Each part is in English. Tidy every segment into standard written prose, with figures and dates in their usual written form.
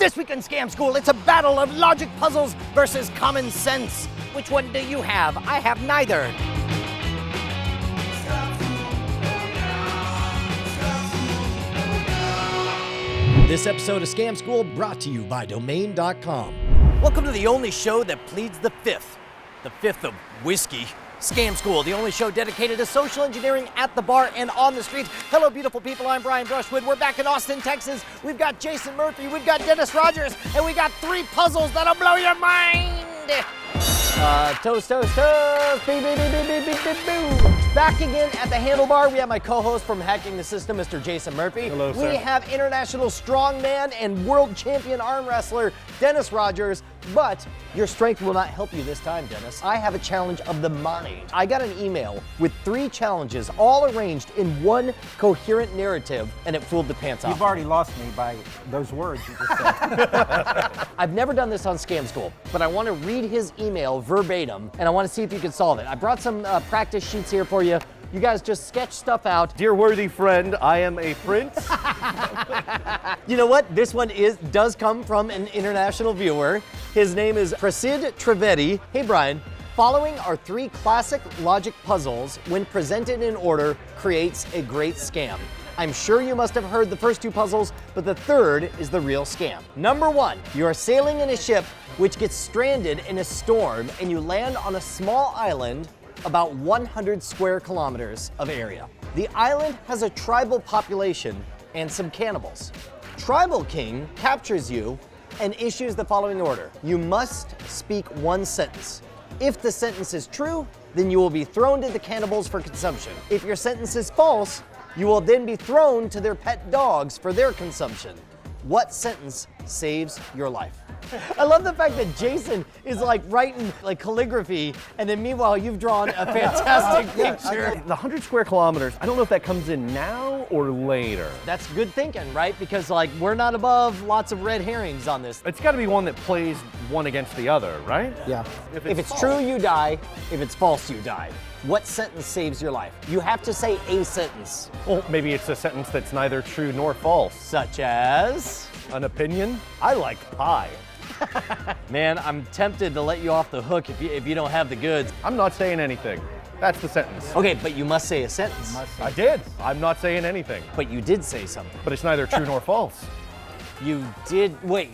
This week in Scam School, it's a battle of logic puzzles versus common sense. Which one do you have? I have neither. This episode of Scam School brought to you by Domain.com. Welcome to the only show that pleads the fifth of whiskey. Scam School, the only show dedicated to social engineering at the bar and on the streets. Hello, beautiful people. I'm Brushwood. We're back in Austin, Texas. We've got Jason Murphy, we've got Dennis Rogers, and we got 3 puzzles that'll blow your mind. Toast, toast, toast. Beep, beep, beep, beep, beep, beep, beep. Back again at the Handlebar, we have my co-host from Hacking the System, Mr. Jason Murphy. Hello, sir. We have international strongman and world champion arm wrestler, Dennis Rogers. But your strength will not help you this time, Dennis. I have a challenge of the mind. I got an email with 3 challenges, all arranged in one coherent narrative, and it fooled the pants off. You've already lost me by those words you just said. I've never done this on Scam School, but I want to read his email verbatim, and I want to see if you can solve it. I brought some practice sheets here for you. You guys just sketch stuff out. Dear worthy friend, I am a prince. You know what? This one does come from an international viewer. His name is Prasid Trivedi. Hey, Brian. Following are 3 classic logic puzzles, when presented in order, creates a great scam. I'm sure you must have heard the first 2 puzzles, but the third is the real scam. Number 1, you are sailing in a ship which gets stranded in a storm, and you land on a small island about 100 square kilometers of area. The island has a tribal population and some cannibals. Tribal King captures you and issues the following order. You must speak one sentence. If the sentence is true, then you will be thrown to the cannibals for consumption. If your sentence is false, you will then be thrown to their pet dogs for their consumption. What sentence saves your life? I love the fact that Jason is like writing like calligraphy, and then meanwhile you've drawn a fantastic picture. The 100 square kilometers, I don't know if that comes in now or later. That's good thinking, right? Because like we're not above lots of red herrings on this. It's gotta be one that plays one against the other, right? Yeah. If it's true, you die. If it's false, you die. What sentence saves your life? You have to say a sentence. Well, maybe it's a sentence that's neither true nor false. Such as? An opinion? I like pie. Man, I'm tempted to let you off the hook if you don't have the goods. I'm not saying anything. That's the sentence. Okay, but you must say a sentence. I did. I'm not saying anything. But you did say something. But it's neither true nor false. You did, wait,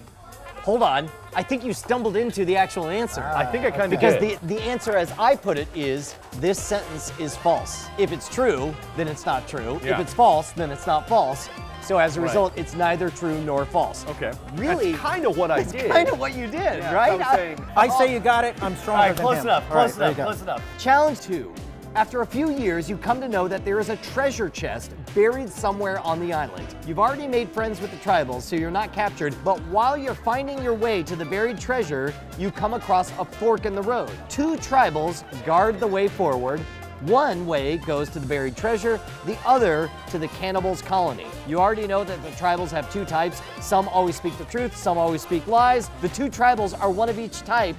hold on. I think you stumbled into the actual answer. I think I kind of Because did. the answer as I put it is, this sentence is false. If it's true, then it's not true. Yeah. If it's false, then it's not false. So as a Right. result, it's neither true nor false. Okay. Really? That's kind of what I did. Kind of what you did, Yeah, right? I'm saying, I say you got it, I'm All stronger right, than close him. enough, All right, close there you enough, go. close enough. Challenge 2. After a few years, you come to know that there is a treasure chest buried somewhere on the island. You've already made friends with the tribals, so you're not captured, but while you're finding your way to the buried treasure, you come across a fork in the road. 2 tribals guard the way forward. One way goes to the buried treasure, the other to the cannibals' colony. You already know that the tribals have 2 types. Some always speak the truth, some always speak lies. The 2 tribals are one of each type.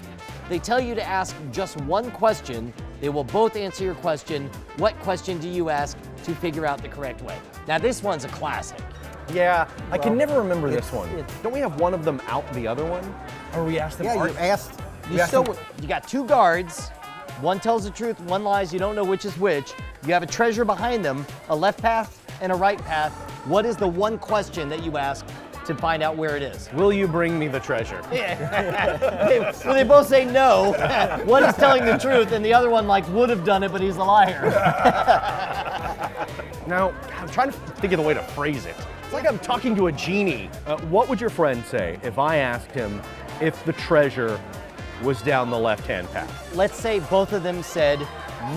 They tell you to ask just one question. They will both answer your question. What question do you ask to figure out the correct way? Now this one's a classic. Yeah, I can never remember this it's- one. it's- Don't we have one of them out the other one? Or we asked them Yeah, you asked. You still. You got 2 guards. One tells the truth, one lies. You don't know which is which. You have a treasure behind them, a left path and a right path. What is the one question that you ask to find out where it is? Will you bring me the treasure? Well, they both say no. One is telling the truth, and the other one like would have done it, but he's a liar. Now, I'm trying to think of the way to phrase it. It's like I'm talking to a genie. What would your friend say if I asked him if the treasure was down the left-hand path? Let's say both of them said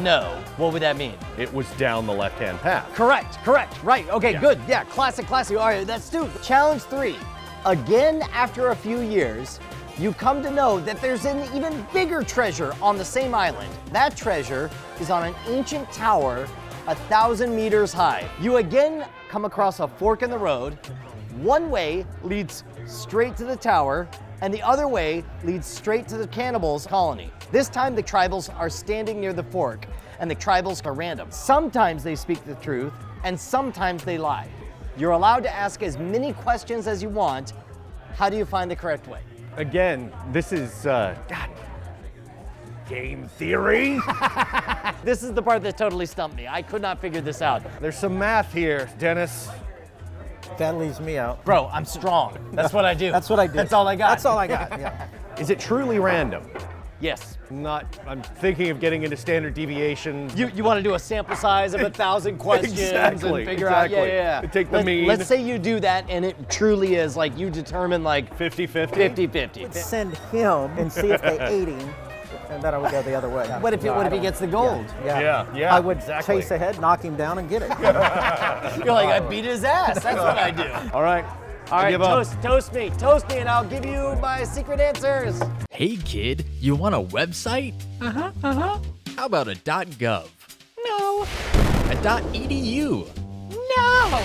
no. What would that mean? It was down the left-hand path. Correct, right. Okay, Yeah. good. Yeah, classic. All right, let's do it. Challenge 3. Again, after a few years, you come to know that there's an even bigger treasure on the same island. That treasure is on an ancient tower 1,000 meters high. You again come across a fork in the road. One way leads straight to the tower, and the other way leads straight to the cannibals' colony. This time the tribals are standing near the fork, and the tribals are random. Sometimes they speak the truth, and sometimes they lie. You're allowed to ask as many questions as you want. How do you find the correct way? Again, this is game theory. This is the part that totally stumped me. I could not figure this out. There's some math here, Dennis. That leaves me out. Bro, I'm strong. That's what I do. That's what I do. That's all I got. That's all I got, yeah. Is it truly random? Yes. I'm thinking of getting into standard deviation. You want to do a sample size of 1,000 questions Exactly, and figure out, exactly. Take the mean. Let's say you do that and it truly is like you determine like 50-50? 50-50. Send him and see if they ate him, and then I would go the other way. What if he gets the gold? Yeah, I would exactly. chase ahead, knock him down, and get it. You're like, I beat his ass. That's what I do. All right. All right, give up. toast me, and I'll give you my secret answers. Hey kid, you want a website? How about a .gov? No. A .edu? No.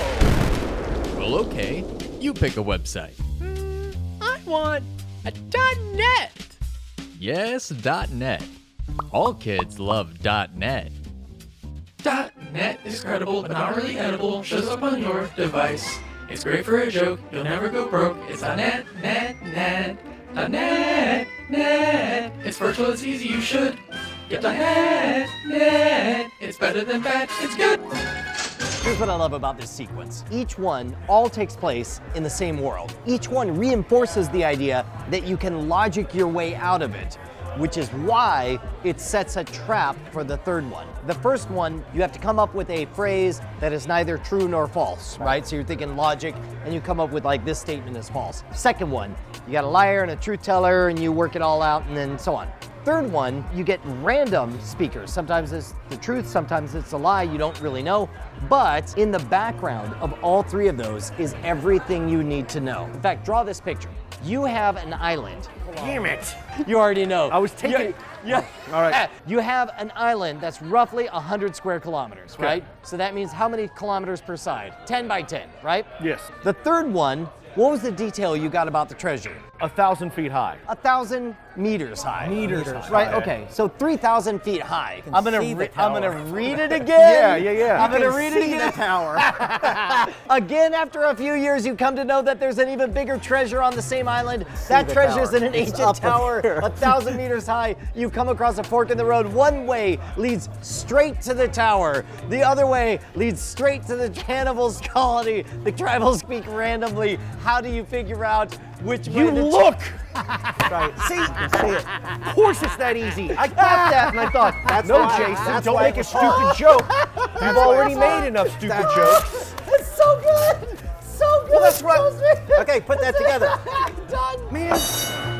Well, okay, you pick a website. I want a .net. Yes, .net. All kids love .net. .net is credible but not really edible. Shows up on your device. It's great for a joke. You'll never go broke. It's .net. It's virtual. It's easy. You should get .net. It's better than bad. It's good. Here's what I love about this sequence. Each one all takes place in the same world. Each one reinforces the idea that you can logic your way out of it, which is why it sets a trap for the third one. The first one, you have to come up with a phrase that is neither true nor false, right? So you're thinking logic, and you come up with like, this statement is false. Second one, you got a liar and a truth teller, and you work it all out, and then so on. Third one, you get random speakers. Sometimes it's the truth, sometimes it's a lie, you don't really know. But in the background of all three of those is everything you need to know. In fact, draw this picture. You have an island. Damn it. You already know. I was taking. Yeah. All right. You have an island that's roughly 100 square kilometers, right? So that means how many kilometers per side? 10 by 10, right? Yes. The third one, what was the detail you got about the treasure? 1,000 feet high. 1,000 meters high. Meters Right, high. okay, so 3,000 feet high. can I'm gonna see the I'm gonna tower. read it again. Yeah. I'm gonna You can read it see again. the tower. Again, after a few years, you come to know that there's an even bigger treasure on the same island. That the treasure's tower. in an It's ancient up tower, there. 1,000 meters high. You come across a fork in the road. One way leads straight to the tower. The other way leads straight to the cannibals' colony. The tribals speak randomly. How do you figure out which way You to look! Right. See? You can see it. Of course it's that easy. I got that and I thought, That's no, why- Jason, that's don't why make a it's stupid joke. You've already made enough stupid jokes. It's so good! So good! Well, that's right. Toast. Okay, put that together. Done. Man.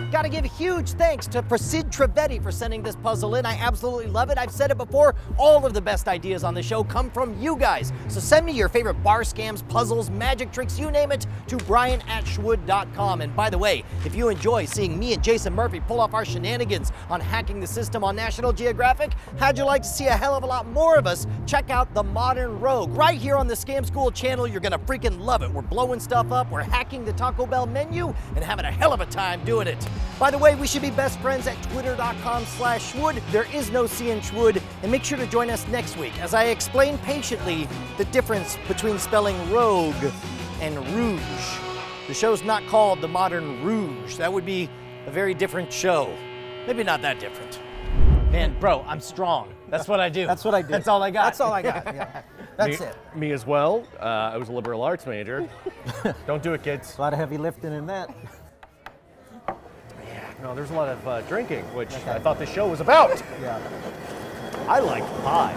Gotta give huge thanks to Prasid Trivedi for sending this puzzle in. I absolutely love it. I've said it before, all of the best ideas on the show come from you guys. So send me your favorite bar scams, puzzles, magic tricks, you name it, to brian@schwood.com. And by the way, if you enjoy seeing me and Jason Murphy pull off our shenanigans on hacking the system on National Geographic, how'd you like to see a hell of a lot more of us? Check out The Modern Rogue. Right here on the Scam School channel, you're gonna freaking love it. We're blowing stuff up, we're hacking the Taco Bell menu, and having a hell of a time doing it. By the way, we should be best friends at twitter.com/Schwood. There is no C in Schwood. And make sure to join us next week as I explain patiently the difference between spelling rogue and rouge. The show's not called The Modern Rouge. That would be a very different show. Maybe not that different. Man, bro, I'm strong. That's what I do. That's what I do. That's all I got. That's all I got, yeah. That's it. Me as well. I was a liberal arts major. Don't do it, kids. A lot of heavy lifting in that. No, there's a lot of drinking, which I thought this show was about. Yeah. I like pie.